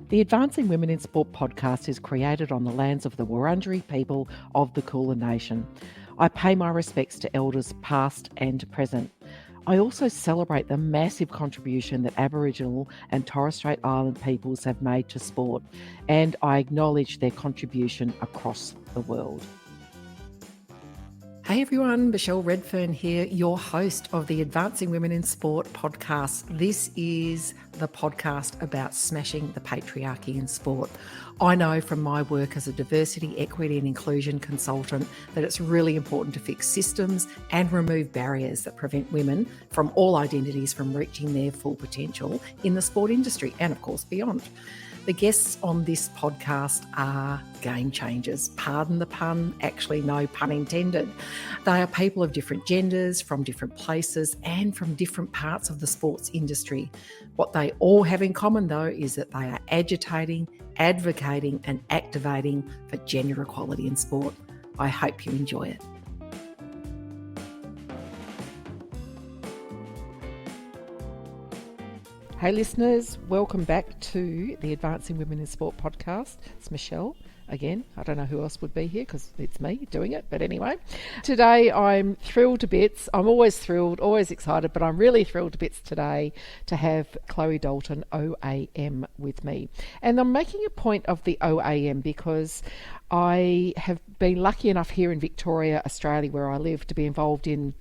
The Advancing Women in Sport podcast is created on the lands of the Wurundjeri people of the Kulin Nation. I pay my respects to elders past and present. I also celebrate the massive contribution that Aboriginal and Torres Strait Island peoples have made to sport, and I acknowledge their contribution across the world. Hey everyone, Michelle Redfern here, your host of the Advancing Women in Sport podcast. This is the podcast about smashing the patriarchy in sport. I know from my work as a diversity, equity and inclusion consultant that it's really important to fix systems and remove barriers that prevent women from all identities from reaching their full potential in the sport industry and of course beyond. The guests on this podcast are game changers. Pardon the pun, actually no pun intended. They are people of different genders, from different places and from different parts of the sports industry. What they all have in common though is that they are agitating, advocating and activating for gender equality in sport. I hope you enjoy it. Hey listeners, welcome back to the Advancing Women in Sport podcast. It's Michelle again. I don't know who else would be here because it's me doing it, but anyway. Today I'm thrilled to bits. I'm always thrilled, always excited, but I'm really thrilled to bits today to have Chloe Dalton, OAM, with me. And I'm making a point of the OAM because I have been lucky enough here in Victoria, Australia, where I live, to be involved in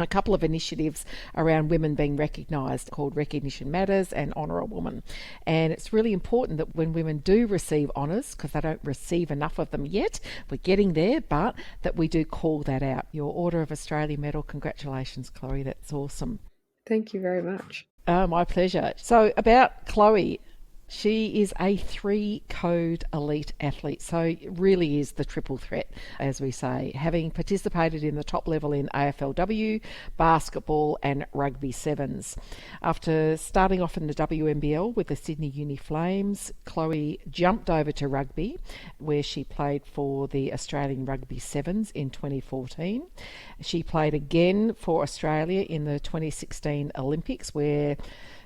a couple of initiatives around women being recognised called Recognition Matters and Honour a Woman. And it's really important that when women do receive honours, because they don't receive enough of them yet, we're getting there, but that we do call that out. Your Order of Australia Medal, congratulations, Chloe, that's awesome. Thank you very much. My pleasure. So about Chloe, she is a 3-code elite athlete, so it really is the triple threat, as we say, having participated in the top level in AFLW, basketball and rugby sevens. After starting off in the WNBL with the Sydney Uni Flames, Chloe jumped over to rugby, where she played for the Australian Rugby sevens in 2014. She played again for Australia in the 2016 Olympics, where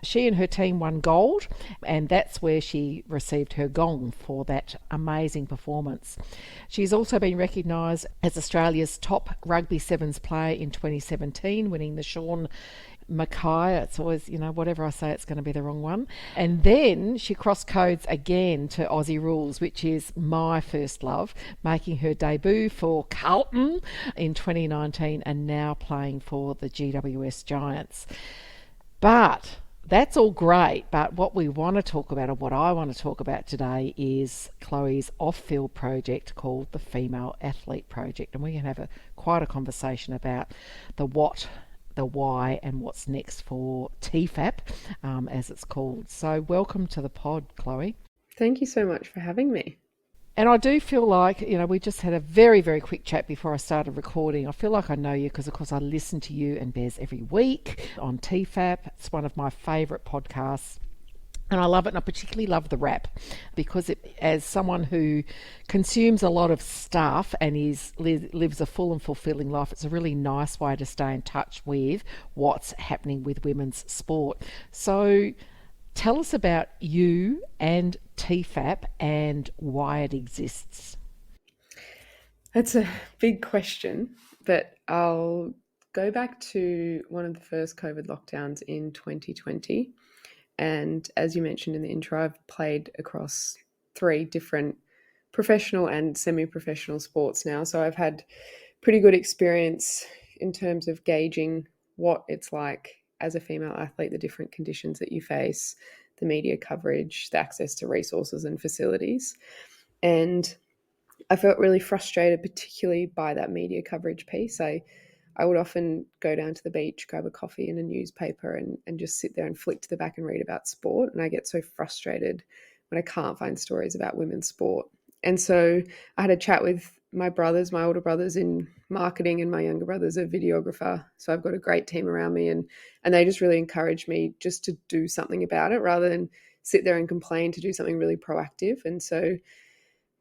she and her team won gold, and that's where she received her gong for that amazing performance. She's also been recognised as Australia's top rugby sevens player in 2017, winning the Shawn Mackay. It's always, whatever I say, it's going to be the wrong one. And then she cross codes again to Aussie rules, which is my first love, making her debut for Carlton in 2019 and now playing for the GWS Giants. But that's all great, but what we want to talk about, or what I want to talk about today, is Chloe's off-field project called the Female Athlete Project. And we can have quite a conversation about the what, the why, and what's next for TFAP, as it's called. So welcome to the pod, Chloe. Thank you so much for having me. And I do feel like, we just had a very, very quick chat before I started recording. I feel like I know you because, of course, I listen to you and Bez every week on TFAP. It's one of my favourite podcasts. And I love it, and I particularly love the rap because as someone who consumes a lot of stuff and lives a full and fulfilling life, it's a really nice way to stay in touch with what's happening with women's sport. So tell us about you and TFAP and why it exists. That's a big question, but I'll go back to one of the first COVID lockdowns in 2020. And as you mentioned in the intro, I've played across 3 different professional and semi-professional sports now. So I've had pretty good experience in terms of gauging what it's like as a female athlete, the different conditions that you face, the media coverage, the access to resources and facilities. And I felt really frustrated, particularly by that media coverage piece. I would often go down to the beach, grab a coffee and a newspaper and just sit there and flick to the back and read about sport. And I get so frustrated when I can't find stories about women's sport. And so I had a chat with my older brothers in marketing, and my younger brother's a videographer. So I've got a great team around me, and they just really encouraged me just to do something about it rather than sit there and complain, to do something really proactive. And so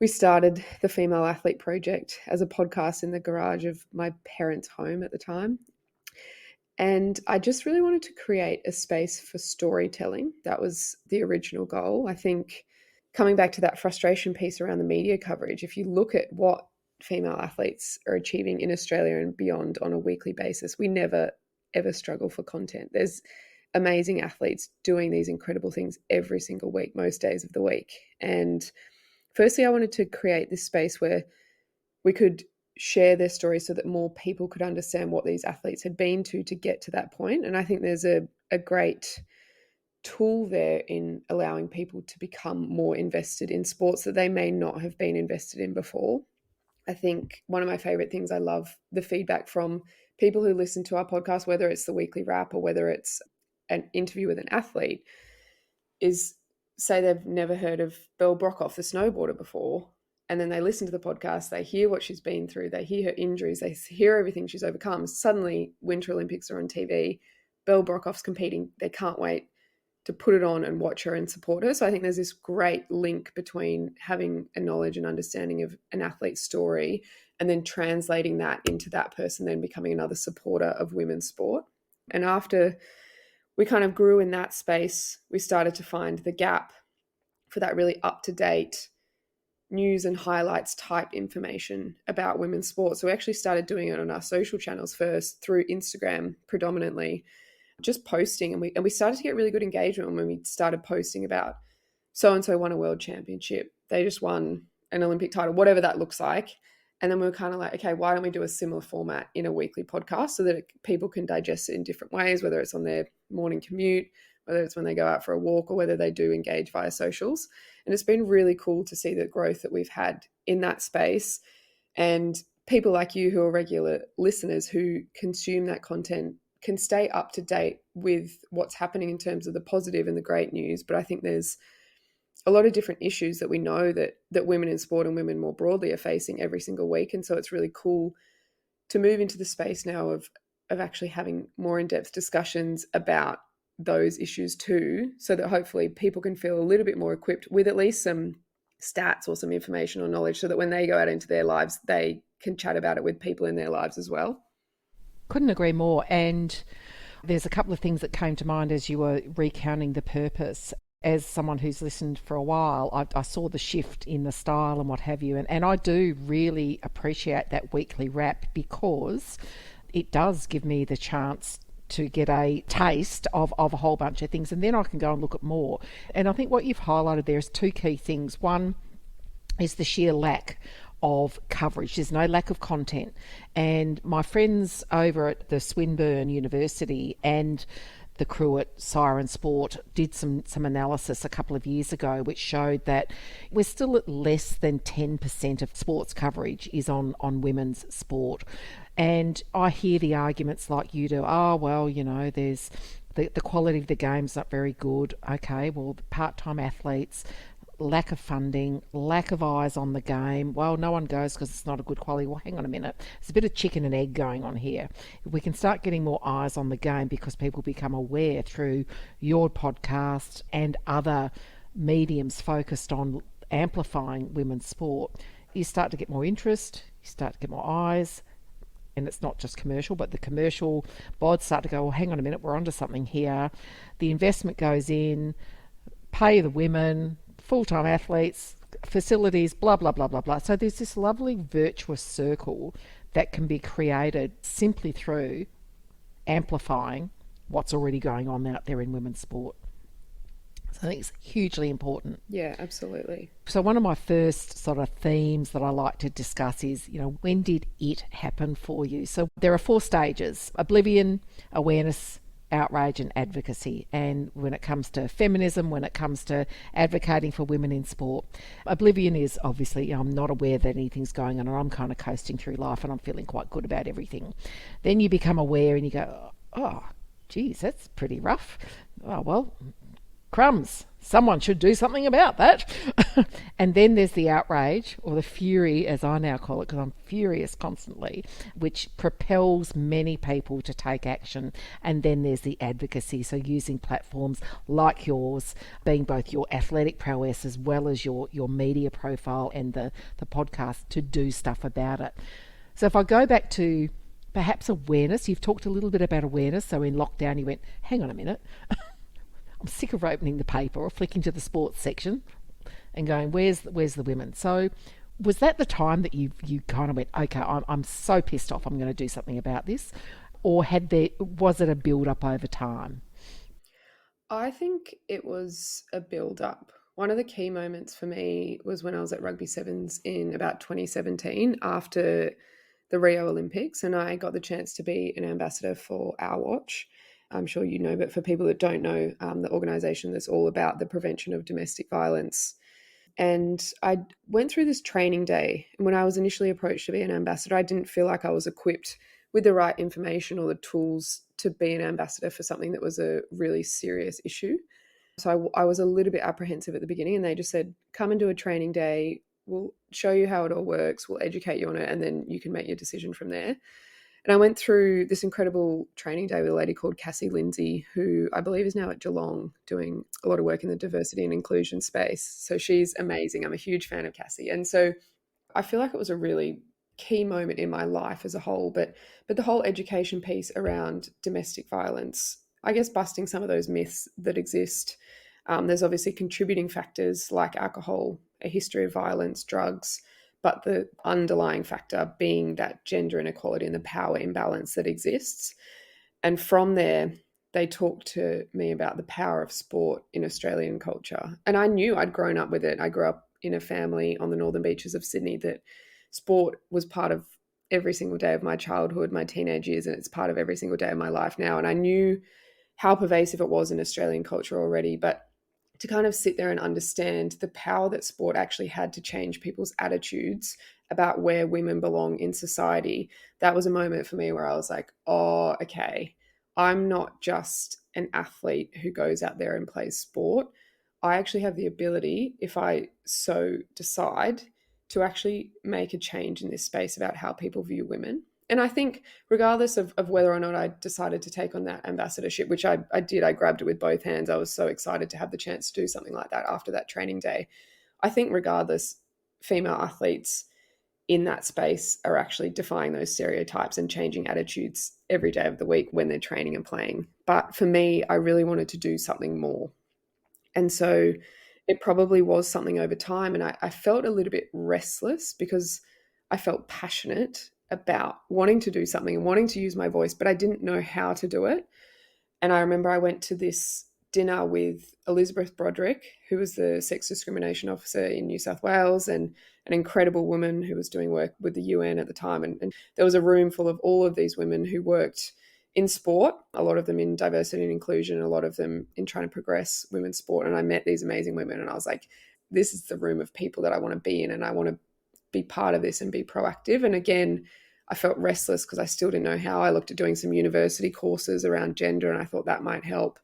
we started the Female Athlete Project as a podcast in the garage of my parents' home at the time. And I just really wanted to create a space for storytelling. That was the original goal. I think coming back to that frustration piece around the media coverage, if you look at what female athletes are achieving in Australia and beyond on a weekly basis, we never, ever struggle for content. There's amazing athletes doing these incredible things every single week, most days of the week. And firstly, I wanted to create this space where we could share their stories so that more people could understand what these athletes had been to get to that point. And I think there's a great tool there in allowing people to become more invested in sports that they may not have been invested in before. I think one of my favorite things, I love the feedback from people who listen to our podcast, whether it's the weekly wrap or whether it's an interview with an athlete, is say they've never heard of Belle Brockhoff, the snowboarder, before. And then they listen to the podcast, they hear what she's been through, they hear her injuries, they hear everything she's overcome. Suddenly, Winter Olympics are on TV, Belle Brockhoff's competing, they can't wait to put it on and watch her and support her. So I think there's this great link between having a knowledge and understanding of an athlete's story and then translating that into that person then becoming another supporter of women's sport. And after we kind of grew in that space, we started to find the gap for that really up-to-date news and highlights type information about women's sports. So we actually started doing it on our social channels first, through Instagram predominantly, just posting, and we started to get really good engagement when we started posting about so-and-so won a world championship, they just won an Olympic title, whatever that looks like. And then we were kind of like, okay, why don't we do a similar format in a weekly podcast so that people can digest it in different ways, whether it's on their morning commute, whether it's when they go out for a walk, or whether they do engage via socials. And it's been really cool to see the growth that we've had in that space, and people like you who are regular listeners who consume that content can stay up to date with what's happening in terms of the positive and the great news. But I think there's a lot of different issues that we know that women in sport and women more broadly are facing every single week. And so it's really cool to move into the space now of actually having more in-depth discussions about those issues too, so that hopefully people can feel a little bit more equipped with at least some stats or some information or knowledge, so that when they go out into their lives, they can chat about it with people in their lives as well. Couldn't agree more. And there's a couple of things that came to mind as you were recounting the purpose. As someone who's listened for a while, I saw the shift in the style and what have you. And I do really appreciate that weekly wrap, because it does give me the chance to get a taste of a whole bunch of things, and then I can go and look at more. And I think what you've highlighted there is two key things. One is the sheer lack of coverage. There's no lack of content. And my friends over at the Swinburne University and the crew at Siren Sport did some analysis a couple of years ago, which showed that we're still at less than 10% of sports coverage is on women's sport. And I hear the arguments like you do, oh, well, you know, there's the quality of the game's not very good. Okay, well, the part-time athletes, lack of funding, lack of eyes on the game. Well, no one goes because it's not a good quality. Well, hang on a minute. There's a bit of chicken and egg going on here. If we can start getting more eyes on the game because people become aware through your podcast and other mediums focused on amplifying women's sport, you start to get more interest, you start to get more eyes. And it's not just commercial, but the commercial bods start to go, well, hang on a minute, we're onto something here. The investment goes in, pay the women, full-time athletes, facilities, blah, blah, blah, blah, blah. So there's this lovely virtuous circle that can be created simply through amplifying what's already going on out there in women's sport. So I think it's hugely important. Yeah, absolutely. So one of my first sort of themes that I like to discuss is, you know, when did it happen for you? So there are 4 stages: oblivion, awareness, outrage and advocacy. And when it comes to feminism, when it comes to advocating for women in sport, oblivion is obviously I'm not aware that anything's going on, or I'm kind of coasting through life and I'm feeling quite good about everything. Then you become aware and you go, oh, geez, that's pretty rough. Oh, well, crumbs, someone should do something about that. And then there's the outrage, or the fury, as I now call it, because I'm furious constantly, which propels many people to take action. And then there's the advocacy, so using platforms like yours, being both your athletic prowess as well as your media profile and the podcast, to do stuff about it. So if I go back to perhaps awareness, you've talked a little bit about awareness. So in lockdown you went, hang on a minute, I'm sick of opening the paper or flicking to the sports section. and going, where's the women? So was that the time that you kind of went, okay, I'm so pissed off, I'm going to do something about this? Or was it a build up over time? I think it was a build up. One of the key moments for me was when I was at Rugby Sevens in about 2017 after the Rio Olympics, and I got the chance to be an ambassador for Our Watch. I'm sure you know, but for people that don't know, the organisation that's all about the prevention of domestic violence. And I went through this training day. And when I was initially approached to be an ambassador, I didn't feel like I was equipped with the right information or the tools to be an ambassador for something that was a really serious issue. So I was a little bit apprehensive at the beginning, and they just said, come and do a training day. We'll show you how it all works. We'll educate you on it, and then you can make your decision from there. And I went through this incredible training day with a lady called Cassie Lindsay, who I believe is now at Geelong doing a lot of work in the diversity and inclusion space. So she's amazing. I'm a huge fan of Cassie. And so I feel like it was a really key moment in my life as a whole, but the whole education piece around domestic violence, I guess busting some of those myths that exist. There's obviously contributing factors like alcohol, a history of violence, drugs, but the underlying factor being that gender inequality and the power imbalance that exists. And from there, they talked to me about the power of sport in Australian culture. And I knew I'd grown up with it. I grew up in a family on the northern beaches of Sydney that sport was part of every single day of my childhood, my teenage years, and it's part of every single day of my life now. And I knew how pervasive it was in Australian culture already, but to kind of sit there and understand the power that sport actually had to change people's attitudes about where women belong in society, that was a moment for me where I was like, oh, okay, I'm not just an athlete who goes out there and plays sport. I actually have the ability, if I so decide, to actually make a change in this space about how people view women. And I think regardless of whether or not I decided to take on that ambassadorship, which I did, I grabbed it with both hands. I was so excited to have the chance to do something like that after that training day. I think regardless, female athletes in that space are actually defying those stereotypes and changing attitudes every day of the week when they're training and playing. But for me, I really wanted to do something more. And so it probably was something over time. And I felt a little bit restless because I felt passionate about wanting to do something and wanting to use my voice, but I didn't know how to do it. And I remember I went to this dinner with Elizabeth Broderick, who was the sex discrimination officer in New South Wales and an incredible woman who was doing work with the UN at the time. And there was a room full of all of these women who worked in sport, a lot of them in diversity and inclusion, a lot of them in trying to progress women's sport. And I met these amazing women and I was like, this is the room of people that I want to be in and I want to be part of this and be proactive. And again, I felt restless because I still didn't know how. I looked at doing some university courses around gender and I thought that might help.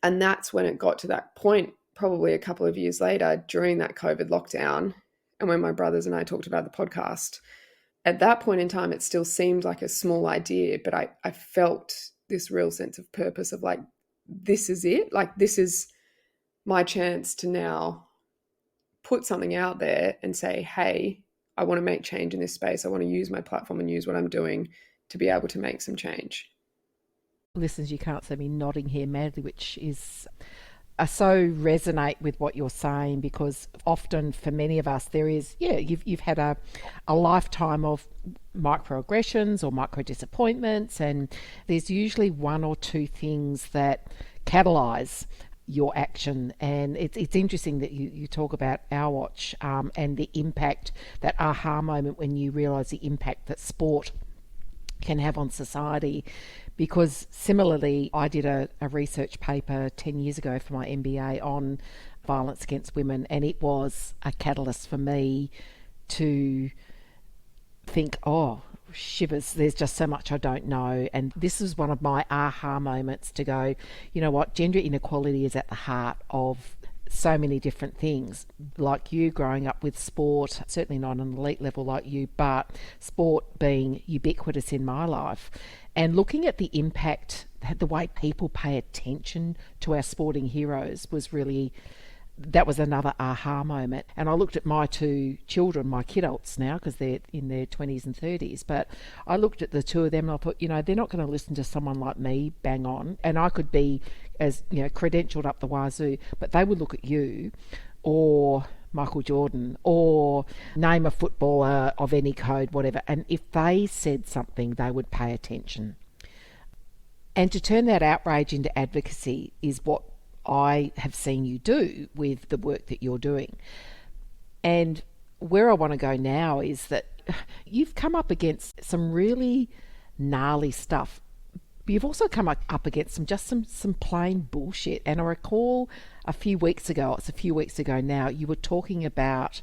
And that's when it got to that point, probably a couple of years later during that COVID lockdown. And when my brothers and I talked about the podcast, at that point in time, it still seemed like a small idea, but I felt this real sense of purpose of like, this is it. Like, this is my chance to now put something out there and say, hey, I want to make change in this space. I want to use my platform and use what I'm doing to be able to make some change. Listeners, you can't see me nodding here madly, which is I so resonate with what you're saying because often for many of us there is, you've had a lifetime of microaggressions or micro disappointments, and there's usually one or two things that catalyse your action. And it's interesting that you talk about Our Watch and the impact, that aha moment when you realise the impact that sport can have on society. Because similarly, I did a research paper 10 years ago for my MBA on violence against women, and it was a catalyst for me to think, oh, shivers, there's just so much I don't know. And this is one of my aha moments to go, you know what, gender inequality is at the heart of so many different things. Like you growing up with sport, certainly not on an elite level like you, but sport being ubiquitous in my life. And looking at the impact, the way people pay attention to our sporting heroes was really, that was another aha moment. And I looked at my two children, my kidults now, because they're in their 20s and 30s, but I looked at the two of them and I thought, you know, they're not going to listen to someone like me bang on. And I could be as, you know, credentialed up the wazoo, but they would look at you or Michael Jordan, or name a footballer of any code, whatever. And if they said something, they would pay attention. And to turn that outrage into advocacy is what I have seen you do with the work that you're doing. And where I want to go now is that you've come up against some really gnarly stuff. But you've also come up against some plain bullshit. And I recall a few weeks ago now, you were talking about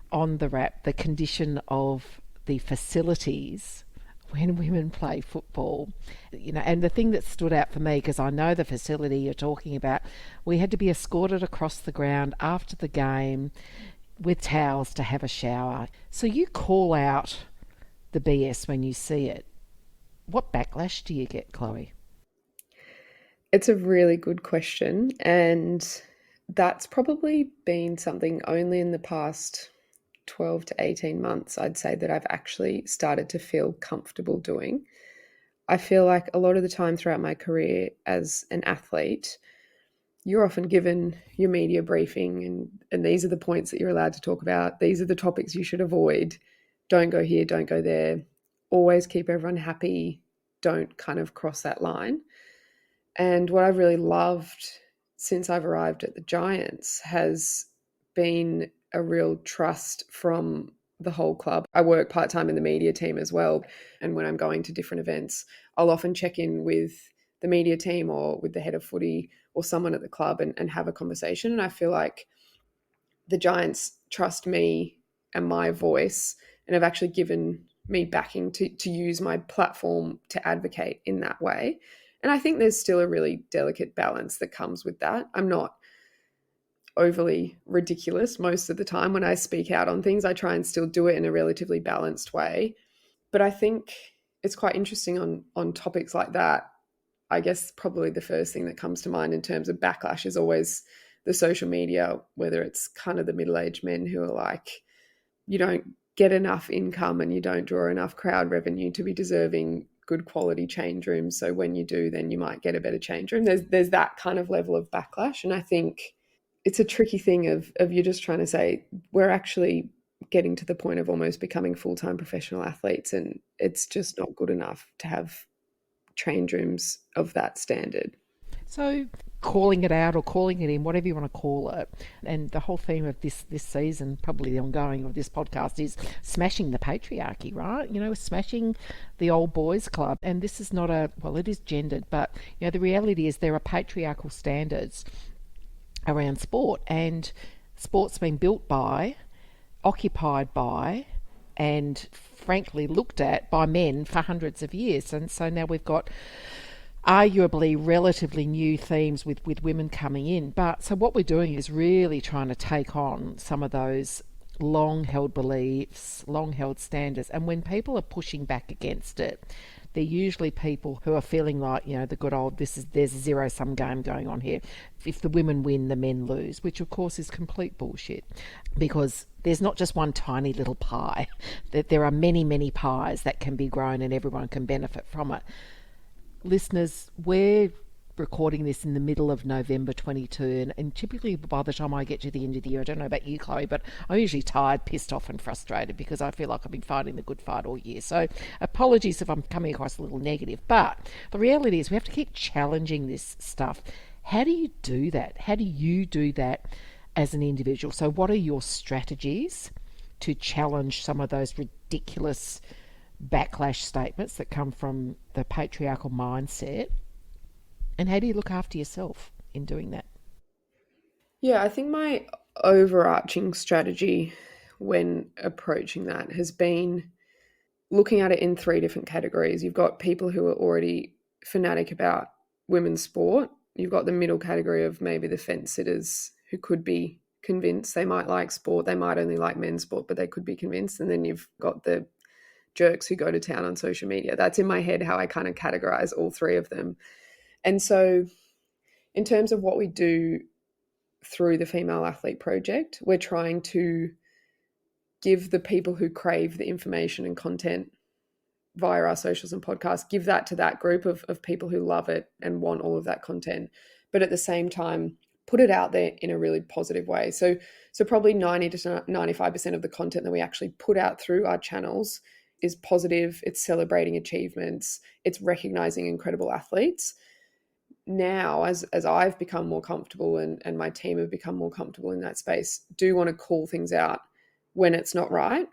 on the wrap the condition of the facilities when women play football. And the thing that stood out for me, because I know the facility you're talking about, we had to be escorted across the ground after the game with towels to have a shower. So you call out the BS when you see it. What backlash do you get, Chloe? It's a really good question, and that's probably been something only in the past 12 to 18 months, I'd say, that I've actually started to feel comfortable doing. I feel like a lot of the time throughout my career as an athlete, you're often given your media briefing and these are the points that you're allowed to talk about. These are the topics you should avoid. Don't go here, don't go there. Always keep everyone happy. Don't kind of cross that line. And what I've really loved since I've arrived at the Giants has been a real trust from the whole club. I work part-time in the media team as well. And when I'm going to different events, I'll often check in with the media team or with the head of footy or someone at the club and have a conversation. And I feel like the Giants trust me and my voice and have actually given me backing to use my platform to advocate in that way. And I think there's still a really delicate balance that comes with that. I'm not overly ridiculous most of the time when I speak out on things. I try and still do it in a relatively balanced way. But I think it's quite interesting on topics like that. I guess probably the first thing that comes to mind in terms of backlash is always the social media, whether it's kind of the middle-aged men who are like, you don't get enough income and you don't draw enough crowd revenue to be deserving good quality change rooms. So when you do, then you might get a better change room. There's that kind of level of backlash. And I think it's a tricky thing of you just trying to say, we're actually getting to the point of almost becoming full-time professional athletes, and it's just not good enough to have change rooms of that standard. So calling it out or calling it in, whatever you want to call it, and the whole theme of this season, probably the ongoing of this podcast, is smashing the patriarchy, right? Smashing the old boys club. And this is not it is gendered, but the reality is there are patriarchal standards around sport, and sport's been built by, occupied by, and frankly looked at by men for hundreds of years. And so now we've got arguably relatively new themes with women coming in. But so what we're doing is really trying to take on some of those long-held beliefs, long-held standards. And when people are pushing back against it, they're usually people who are feeling like, the good old, there's a zero-sum game going on here. If the women win, the men lose, which of course is complete bullshit, because there's not just one tiny little pie. That there are many, many pies that can be grown and everyone can benefit from it. Listeners, we're recording this in the middle of November 22, and typically by the time I get to the end of the year, I don't know about you, Chloe, but I'm usually tired, pissed off and frustrated because I feel like I've been fighting the good fight all year. So apologies if I'm coming across a little negative, but the reality is we have to keep challenging this stuff. How do you do that? How do you do that as an individual? So what are your strategies to challenge some of those ridiculous backlash statements that come from the patriarchal mindset? And how do you look after yourself in doing that? Yeah, I think my overarching strategy when approaching that has been looking at it in three different categories. You've got people who are already fanatic about women's sport. You've got the middle category of maybe the fence sitters who could be convinced they might like sport. They might only like men's sport, but they could be convinced. And then you've got the jerks who go to town on social media. That's in my head how I kind of categorize all three of them. And so in terms of what we do through the Female Athlete Project, we're trying to give the people who crave the information and content via our socials and podcasts, give that to that group of people who love it and want all of that content. But at the same time, put it out there in a really positive way. So probably 90 to 95% of the content that we actually put out through our channels is positive. It's celebrating achievements. It's recognizing incredible athletes. Now, as I've become more comfortable and my team have become more comfortable in that space, do want to call things out when it's not right.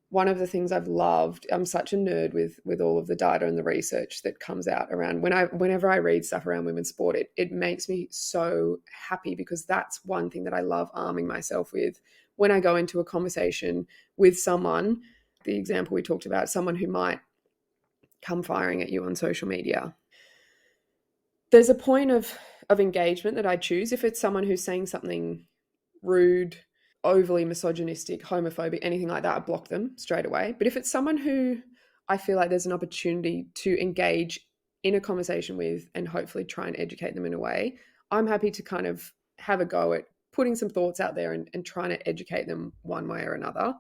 One of the things I've loved, I'm such a nerd with all of the data and the research that comes out around whenever I read stuff around women's sport, it makes me so happy, because that's one thing that I love arming myself with when I go into a conversation with someone. The example we talked about, someone who might come firing at you on social media. There's a point of engagement that I choose. If it's someone who's saying something rude, overly misogynistic, homophobic, anything like that, I block them straight away. But if it's someone who I feel like there's an opportunity to engage in a conversation with and hopefully try and educate them in a way, I'm happy to kind of have a go at putting some thoughts out there and trying to educate them one way or another.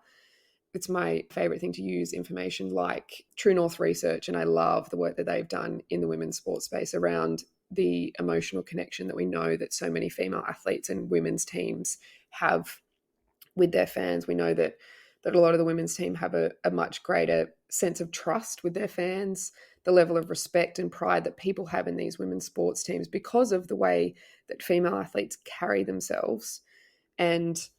It's my favorite thing to use information like True North research, and I love the work that they've done in the women's sports space around the emotional connection that we know that so many female athletes and women's teams have with their fans. We know that a lot of the women's team have a much greater sense of trust with their fans, the level of respect and pride that people have in these women's sports teams because of the way that female athletes carry themselves, and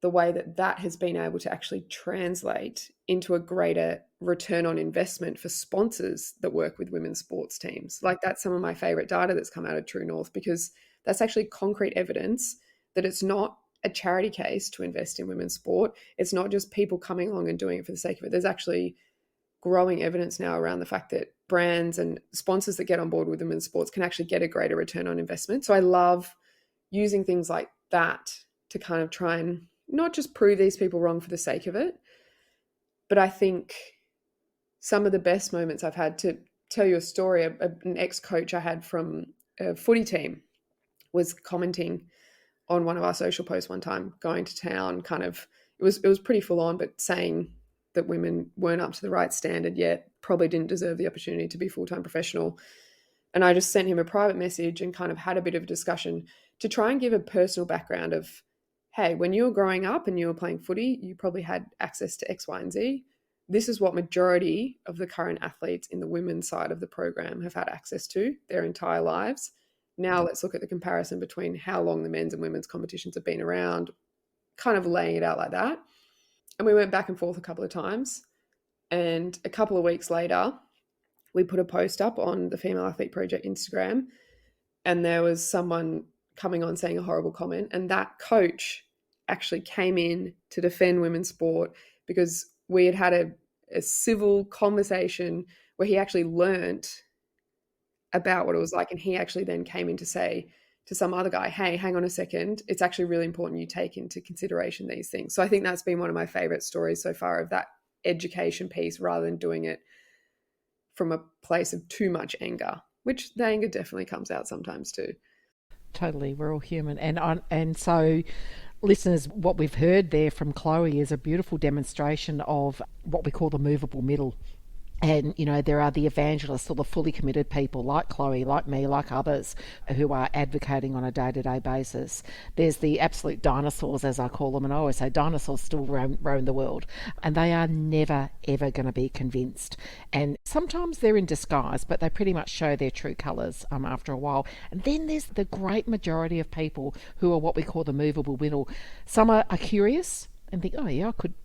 the way that has been able to actually translate into a greater return on investment for sponsors that work with women's sports teams. Like, that's some of my favorite data that's come out of True North, because that's actually concrete evidence that it's not a charity case to invest in women's sport. It's not just people coming along and doing it for the sake of it. There's actually growing evidence now around the fact that brands and sponsors that get on board with women's sports can actually get a greater return on investment. So I love using things like that to kind of try and not just prove these people wrong for the sake of it. But I think some of the best moments I've had, to tell you a story, an ex-coach I had from a footy team was commenting on one of our social posts one time, going to town, kind of, it was pretty full on, but saying that women weren't up to the right standard yet, probably didn't deserve the opportunity to be full-time professional. And I just sent him a private message and kind of had a bit of a discussion to try and give a personal background of, hey, when you were growing up and you were playing footy, you probably had access to X, Y, and Z. This is what majority of the current athletes in the women's side of the program have had access to their entire lives. Now let's look at the comparison between how long the men's and women's competitions have been around, kind of laying it out like that. And we went back and forth a couple of times. And a couple of weeks later, we put a post up on the Female Athlete Project Instagram, and there was someone coming on saying a horrible comment. And that coach actually came in to defend women's sport, because we had a civil conversation where he actually learnt about what it was like. And he actually then came in to say to some other guy, hey, hang on a second, it's actually really important you take into consideration these things. So I think that's been one of my favorite stories so far, of that education piece, rather than doing it from a place of too much anger, which the anger definitely comes out sometimes too. Totally, we're all human. And so, listeners, what we've heard there from Chloe is a beautiful demonstration of what we call the movable middle. And, you know, there are the evangelists or the fully committed people like Chloe, like me, like others who are advocating on a day-to-day basis. There's the absolute dinosaurs, as I call them, and I always say dinosaurs still roam the world, and they are never, ever going to be convinced. And sometimes they're in disguise, but they pretty much show their true colours after a while. And then there's the great majority of people who are what we call the movable middle. Some are curious and think, oh yeah, I could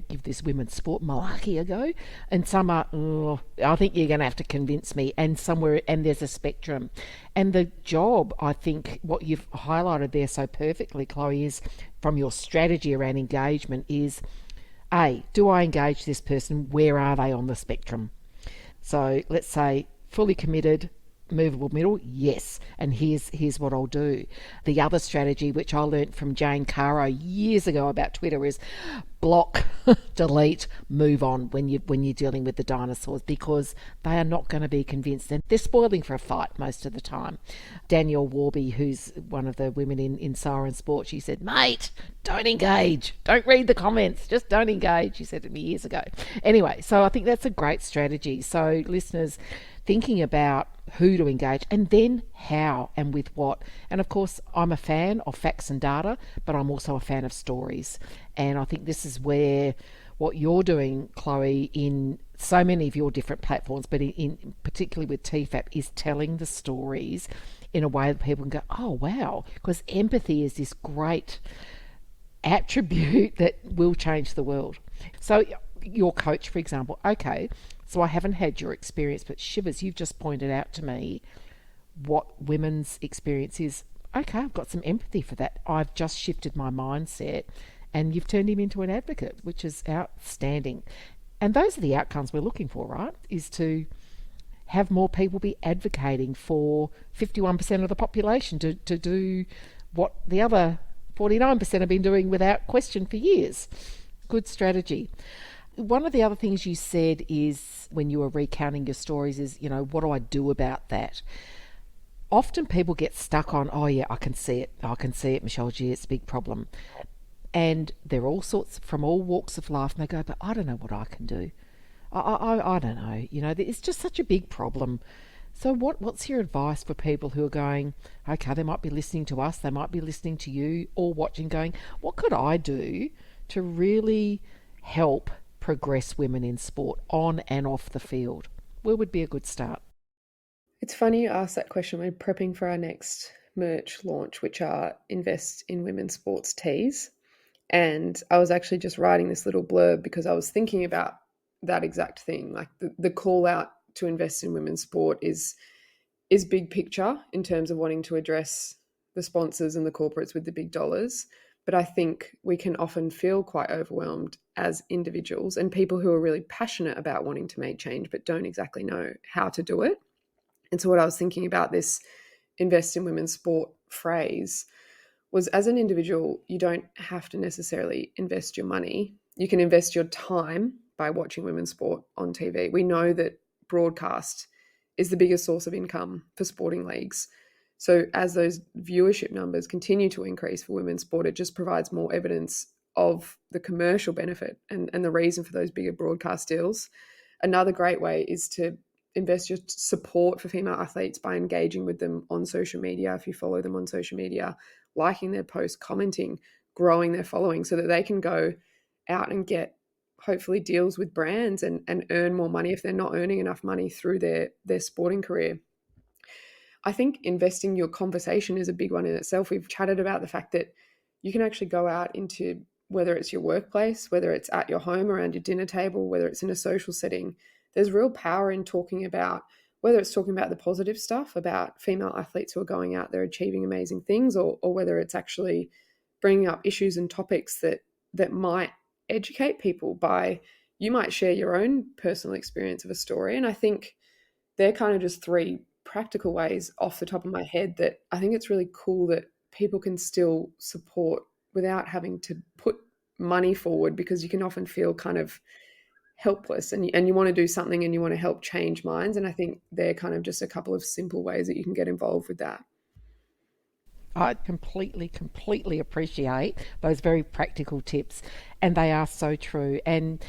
give this women's sport malarkey a go, and some are, oh, I think you're going to have to convince me, and there's a spectrum. And the job, I think what you've highlighted there so perfectly, Chloe, is from your strategy around engagement is, A, do I engage this person? Where are they on the spectrum? So let's say fully committed, movable middle, yes, and here's what I'll do. The other strategy, which I learnt from Jane Caro years ago about Twitter, is block, delete, move on when you're dealing with the dinosaurs, because they are not going to be convinced, and they're spoiling for a fight most of the time. Danielle Warby, who's one of the women in Siren Sport, she said, mate, don't engage, don't read the comments, just don't engage. She said to me years ago. Anyway, so I think that's a great strategy. So listeners, thinking about who to engage and then how and with what. And of course, I'm a fan of facts and data, but I'm also a fan of stories. And I think this is where what you're doing, Chloe, in so many of your different platforms, but in particularly with TFAP, is telling the stories in a way that people can go, oh, wow, because empathy is this great attribute that will change the world. So your coach, for example, okay, so I haven't had your experience, but Shivers, you've just pointed out to me what women's experience is. Okay, I've got some empathy for that. I've just shifted my mindset, and you've turned him into an advocate, which is outstanding. And those are the outcomes we're looking for, right? Is to have more people be advocating for 51% of the population to do what the other 49% have been doing without question for years. Good strategy. One of the other things you said is when you were recounting your stories is, what do I do about that? Often people get stuck on, oh yeah, I can see it, Michelle, gee, it's a big problem. And they're all sorts from all walks of life, and they go, but I don't know what I can do. I don't know. It's just such a big problem. So what's your advice for people who are going, okay, they might be listening to us, they might be listening to you or watching, going, what could I do to really help progress women in sport on and off the field? Where would be a good start? It's funny you asked that question. We're prepping for our next merch launch, which are Invest in Women's Sports tees. And I was actually just writing this little blurb because I was thinking about that exact thing. Like the call out to invest in women's sport is big picture in terms of wanting to address the sponsors and the corporates with the big dollars. But I think we can often feel quite overwhelmed as individuals and people who are really passionate about wanting to make change but don't exactly know how to do it. And so what I was thinking about this invest in women's sport phrase was, as an individual, you don't have to necessarily invest your money. You can invest your time by watching women's sport on TV. We know that broadcast is the biggest source of income for sporting leagues. So as those viewership numbers continue to increase for women's sport, it just provides more evidence of the commercial benefit and the reason for those bigger broadcast deals. Another great way is to invest your support for female athletes by engaging with them on social media. If you follow them on social media, liking their posts, commenting, growing their following so that they can go out and get hopefully deals with brands and earn more money if they're not earning enough money through their sporting career. I think investing your conversation is a big one in itself. We've chatted about the fact that you can actually go out into, whether it's your workplace, whether it's at your home around your dinner table, whether it's in a social setting, there's real power in talking about, whether it's talking about the positive stuff about female athletes who are going out there achieving amazing things, or whether it's actually bringing up issues and topics that might educate people by, you might share your own personal experience of a story. And I think they're kind of just three practical ways off the top of my head that I think it's really cool that people can still support without having to put money forward, because you can often feel kind of helpless and you want to do something and you want to help change minds. And I think they're kind of just a couple of simple ways that you can get involved with that. I completely appreciate those very practical tips, and they are so true. And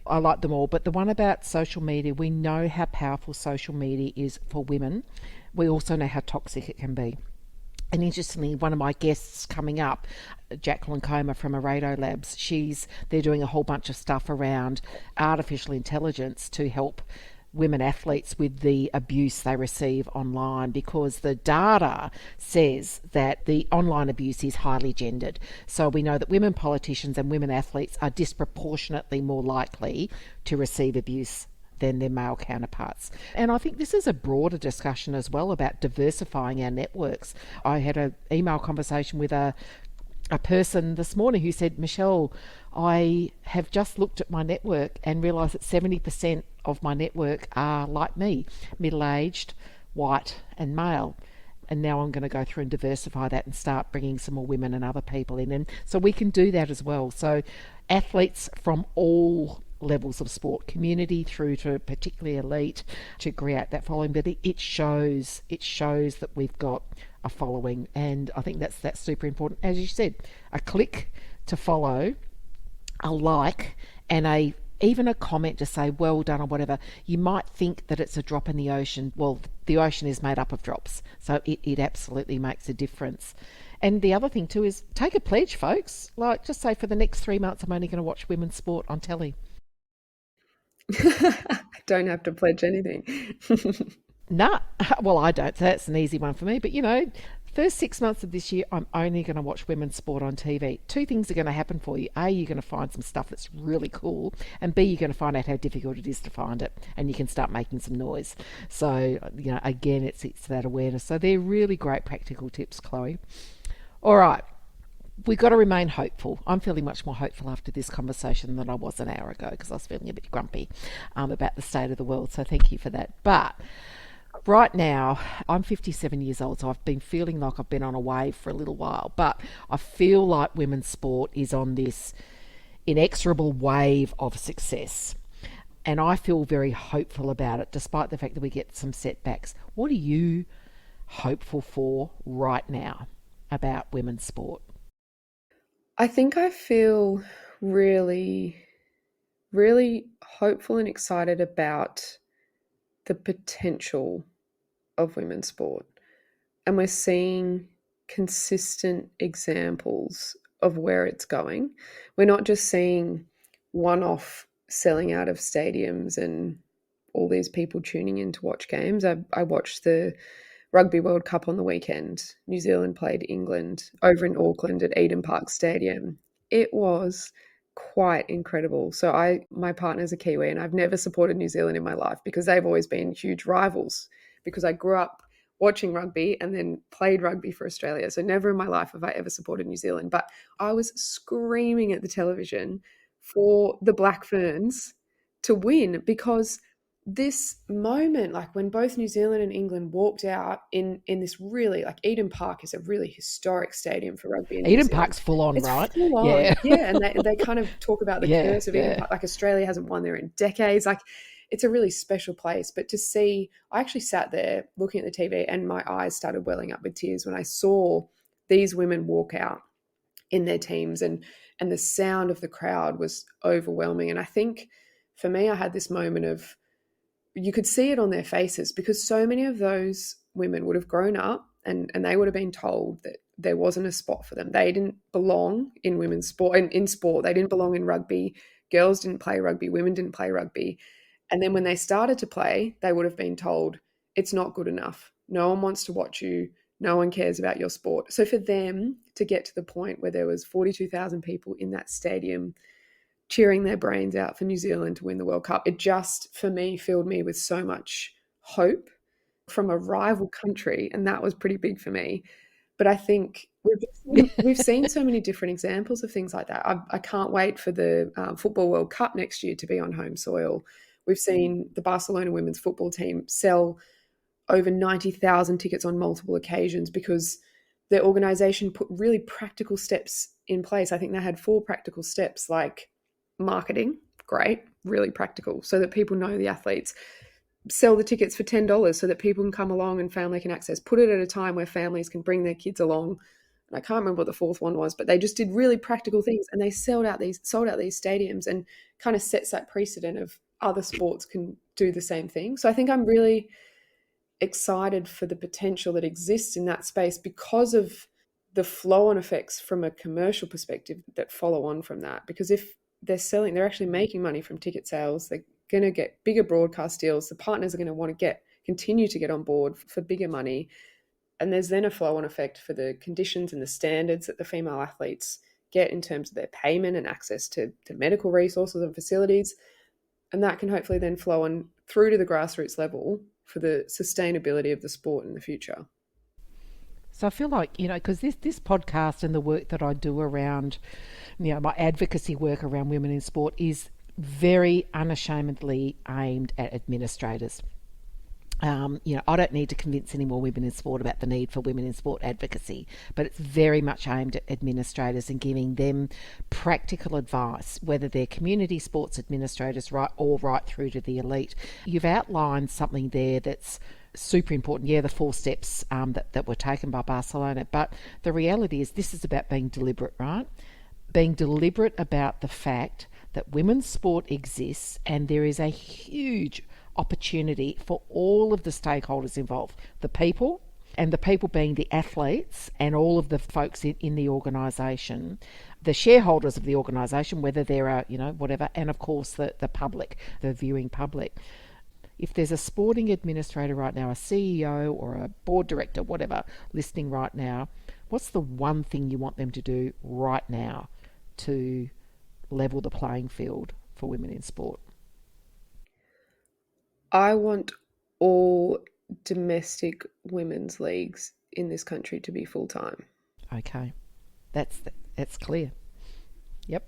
I like them all, but the one about social media, we know how powerful social media is for women. We also know how toxic it can be. And interestingly, one of my guests coming up, Jacqueline Comer from Arado Labs, they're doing a whole bunch of stuff around artificial intelligence to help women athletes with the abuse they receive online, because the data says that the online abuse is highly gendered. So we know that women politicians and women athletes are disproportionately more likely to receive abuse than their male counterparts. And I think this is a broader discussion as well about diversifying our networks. I had an email conversation with a person this morning who said, Michelle, I have just looked at my network and realised that 70% of my network are like me, middle-aged, white and male. And now I'm going to go through and diversify that and start bringing some more women and other people in. And so we can do that as well. So athletes from all levels of sport, community through to particularly elite, to create that following. But it shows that we've got a following, and I think that's super important. As you said, a click to follow, a like, and a even a comment to say well done or whatever, you might think that it's a drop in the ocean. Well, the ocean is made up of drops, so it absolutely makes a difference. And the other thing too is take a pledge, folks. Like, just say for the next 3 months I'm only going to watch women's sport on telly. I don't have to pledge anything. Nah, well, I don't, so that's an easy one for me. But, first 6 months of this year, I'm only going to watch women's sport on TV. Two things are going to happen for you. A, you're going to find some stuff that's really cool. And B, you're going to find out how difficult it is to find it. And you can start making some noise. So, again, it's that awareness. So they're really great practical tips, Chloe. All right. We've got to remain hopeful. I'm feeling much more hopeful after this conversation than I was an hour ago because I was feeling a bit grumpy about the state of the world. So thank you for that. But right now, I'm 57 years old, so I've been feeling like I've been on a wave for a little while. But I feel like women's sport is on this inexorable wave of success. And I feel very hopeful about it, despite the fact that we get some setbacks. What are you hopeful for right now about women's sport? I think I feel really, really hopeful and excited about the potential of women's sport. And we're seeing consistent examples of where it's going. We're not just seeing one-off selling out of stadiums and all these people tuning in to watch games. I watched the Rugby World Cup on the weekend. New Zealand played England over in Auckland at Eden Park Stadium. It was quite incredible. So my partner's a Kiwi and I've never supported New Zealand in my life because they've always been huge rivals because I grew up watching rugby and then played rugby for Australia. So never in my life have I ever supported New Zealand. But I was screaming at the television for the Black Ferns to win because this moment, like when both New Zealand and England walked out in this really, like Eden Park is a really historic stadium for rugby. In Eden Park's full on, it's right? Full on. Yeah. And they kind of talk about the curse of Eden Park. Like Australia hasn't won there in decades. Like it's a really special place. But to see, I actually sat there looking at the TV and my eyes started welling up with tears when I saw these women walk out in their teams and the sound of the crowd was overwhelming. And I think for me, I had this moment of, you could see it on their faces because so many of those women would have grown up and they would have been told that there wasn't a spot for them. They didn't belong in women's sport, in sport. They didn't belong in rugby. Girls didn't play rugby. Women didn't play rugby. And then when they started to play, they would have been told, it's not good enough. No one wants to watch you. No one cares about your sport. So for them to get to the point where there was 42,000 people in that stadium cheering their brains out for New Zealand to win the World Cup, it just, for me, filled me with so much hope from a rival country, and that was pretty big for me. But I think we've seen so many different examples of things like that. I can't wait for the Football World Cup next year to be on home soil. We've seen the Barcelona women's football team sell over 90,000 tickets on multiple occasions because their organisation put really practical steps in place. I think they had 4 practical steps, like marketing, great, really practical, so that people know the athletes. Sell the tickets for $10 so that people can come along and family can access. Put it at a time where families can bring their kids along. And I can't remember what the 4th one was, but they just did really practical things and they sold out these stadiums and kind of sets that precedent of other sports can do the same thing. So I think I'm really excited for the potential that exists in that space because of the flow-on effects from a commercial perspective that follow on from that. Because if they're actually making money from ticket sales, they're going to get bigger broadcast deals. The partners are going to want to continue to get on board for bigger money. And there's then a flow-on effect for the conditions and the standards that the female athletes get in terms of their payment and access to medical resources and facilities. And that can hopefully then flow on through to the grassroots level for the sustainability of the sport in the future. So I feel like, because this podcast and the work that I do around, my advocacy work around women in sport is very unashamedly aimed at administrators. I don't need to convince any more women in sport about the need for women in sport advocacy, but it's very much aimed at administrators and giving them practical advice, whether they're community sports administrators right through to the elite. You've outlined something there that's super important. The 4 steps that were taken by Barcelona, but the reality is this is about being deliberate, right? Being deliberate about the fact that women's sport exists, and there is a huge opportunity for all of the stakeholders involved, the people, and the people being the athletes and all of the folks in the organisation, the shareholders of the organisation, whether there are, whatever, and of course the public, the viewing public. If there's a sporting administrator right now, a CEO or a board director, whatever, listening right now, what's the one thing you want them to do right now to level the playing field for women in sport? I want all domestic women's leagues in this country to be full-time. Okay, that's clear. Yep.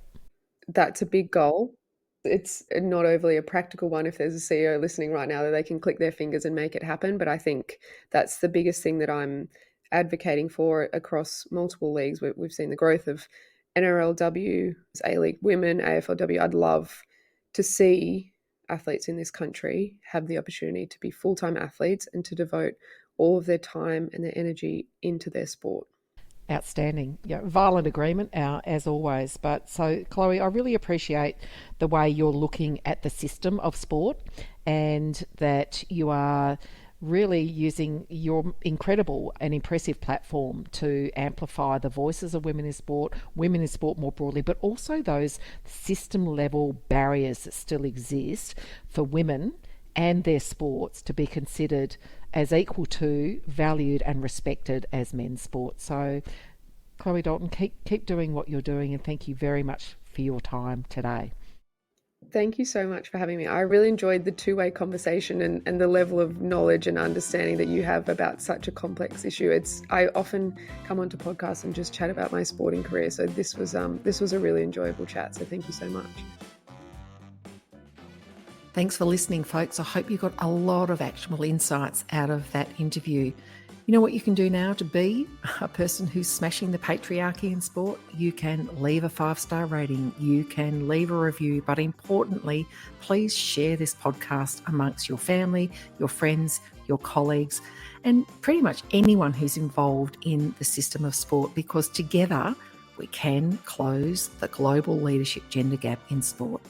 That's a big goal. It's not overly a practical one if there's a CEO listening right now that they can click their fingers and make it happen. But I think that's the biggest thing that I'm advocating for across multiple leagues. We've seen the growth of NRLW, A-League Women, AFLW. I'd love to see athletes in this country have the opportunity to be full-time athletes and to devote all of their time and their energy into their sport. Outstanding. Yeah, violent agreement, as always. But so, Chloe, I really appreciate the way you're looking at the system of sport, and that you are really using your incredible and impressive platform to amplify the voices of women in sport more broadly, but also those system level barriers that still exist for women and their sports to be considered as equal to, valued and respected as men's sports. So, Chloe Dalton, keep doing what you're doing, and thank you very much for your time today. Thank you so much for having me. I really enjoyed the two-way conversation and the level of knowledge and understanding that you have about such a complex issue. I often come onto podcasts and just chat about my sporting career, so this was a really enjoyable chat, so thank you so much. Thanks for listening, folks. I hope you got a lot of actionable insights out of that interview. You know what you can do now to be a person who's smashing the patriarchy in sport? You can leave a 5-star rating, you can leave a review, but importantly, please share this podcast amongst your family, your friends, your colleagues, and pretty much anyone who's involved in the system of sport, because together we can close the global leadership gender gap in sport.